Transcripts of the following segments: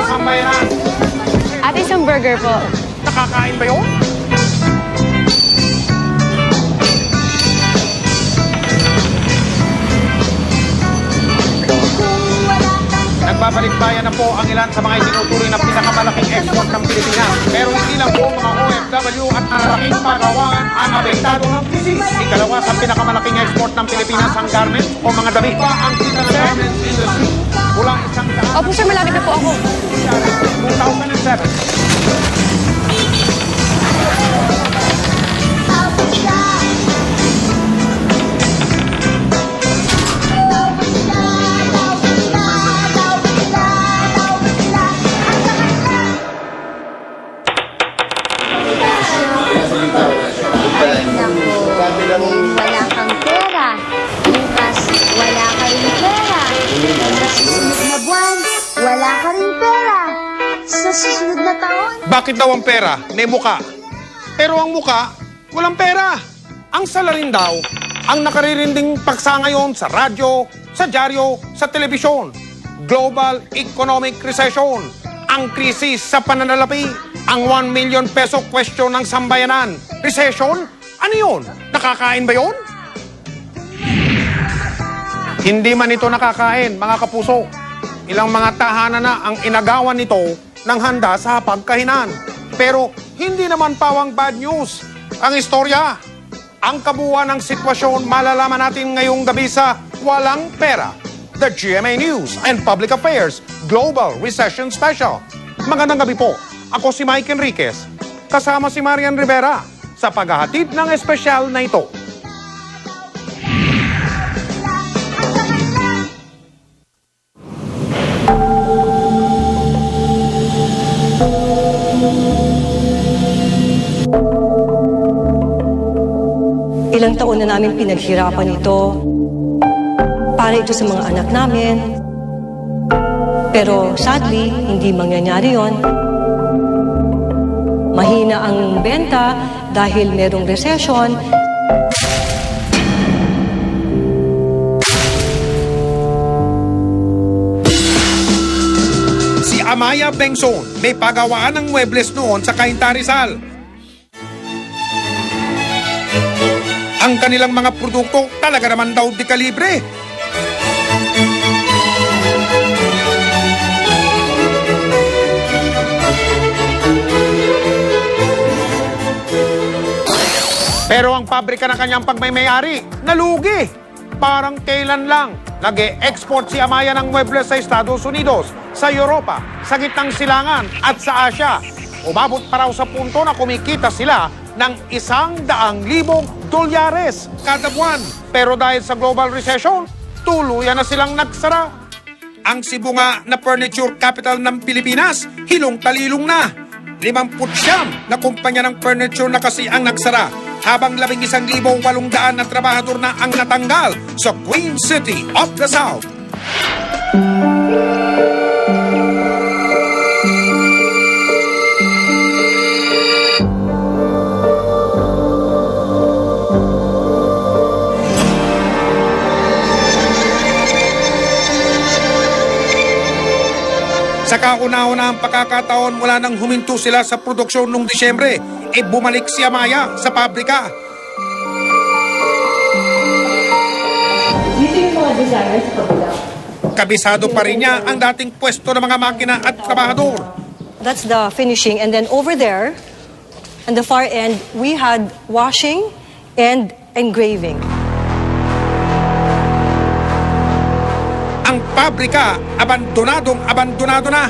sambayanan. Ate, isang burger po. Nakakain ba yun? Nagbabalikbayan na po ang ilan sa mga itinuturing na pinakamalaking export ng Pilipinas. Pero hindi lang po mga OFW at malaking pagawaan ang apektado ng krisis. Ikalawa sa pinakamalaking export ng Pilipinas ang garments o mga damit. Ang kita ng garments industry mula isang daan. Opo, sir, malapit na po ako. 2007. Wala kang pera. Bukas, wala ka rin pera. Sa susunod na buwan, wala ka rin pera. Sa susunod na taon, Bakit daw ang pera? May muka. Pero ang muka, walang pera. Ang salarin daw, ang nakaririnding paksa ngayon sa radyo, sa dyaryo, sa telebisyon. Global Economic Recession. Ang krisis sa pananalapi. Ang 1 million peso question ng sambayanan. Recession? Ano yun? Nakakain ba yun? Hindi man ito nakakain, mga kapuso. Ilang mga tahanan na ang inagawan nito ng handa sa pagkahinan. Pero hindi naman pawang bad news ang istorya. Ang kabuuan ng sitwasyon malalaman natin ngayong gabi sa Walang Pera, the GMA News and Public Affairs Global Recession Special. Magandang gabi po. Ako si Mike Enriquez, kasama si Marian Rivera sa paghahatid ng espesyal na ito. Ilang taon na namin pinaghirapan ito para ito sa mga anak namin. Pero sadly, hindi mangyayari yon. Mahina ang benta dahil merong recession. Si Amaya Bengson may pagawaan ng muebles noon sa Cainta Rizal. Ang kanilang mga produkto talaga naman daw di kalibre. Pero ang pabrika ng kanyang pagmaymayari, nalugi. Parang kailan lang nag-e-export si Amaya ng muebles sa Estados Unidos, sa Europa, sa gitnang silangan at sa Asia. Umabot pa raw sa punto na kumikita sila ng $100,000 kada buwan. Pero dahil sa global recession, tuluyan na silang nagsara. Ang Cebu nga na furniture capital ng Pilipinas, hilong-talilong na. 59 na kumpanya ng furniture na kasi ang nagsara, habang 11,800 na trabahador na ang natanggal sa Queen City of the South. Sa kauna-una ang pagkakataon mula nang huminto sila sa produksyon noong Disyembre, bumalik si Amaya sa pabrika. Dito yung mga designers sa kabila. Kabisado pa rin niya ang dating pwesto ng mga makina at trabahador. That's the finishing. And then over there, on the far end, we had washing and engraving. Ang pabrika, abandonado na.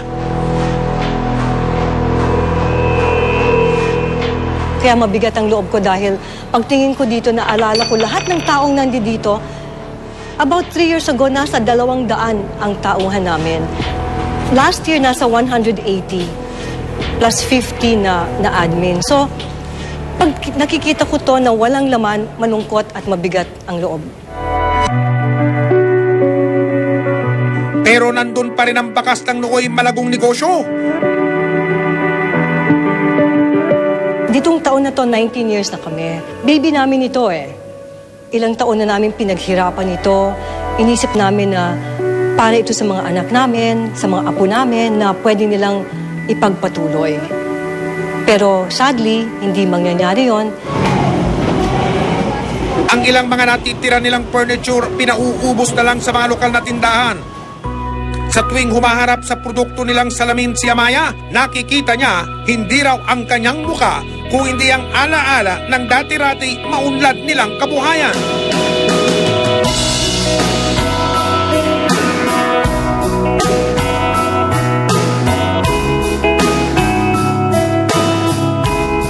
Kaya mabigat ang loob ko dahil pagtingin ko dito, naalala ko lahat ng taong nandito. About 3 years ago, nasa 200 ang tauhan namin. Last year, nasa 180 plus 50 na admin. So, pag nakikita ko to na walang laman, malungkot at mabigat ang loob. Pero nandun pa rin ang bakas ng nooy malagong negosyo. Ditong taon na to, 19 years na kami. Baby namin ito eh. Ilang taon na namin pinaghirapan ito. Inisip namin na para ito sa mga anak namin, sa mga apo namin na pwede nilang ipagpatuloy. Pero sadly, hindi mangyayari yon. Ang ilang mga natitira nilang furniture, pinauubos na lang sa mga lokal na tindahan. Sa tuwing humaharap sa produkto nilang salamin si Amaya, nakikita niya hindi raw ang kanyang muka, kung hindi ang alaala ng dati-rati maunlad nilang kabuhayan.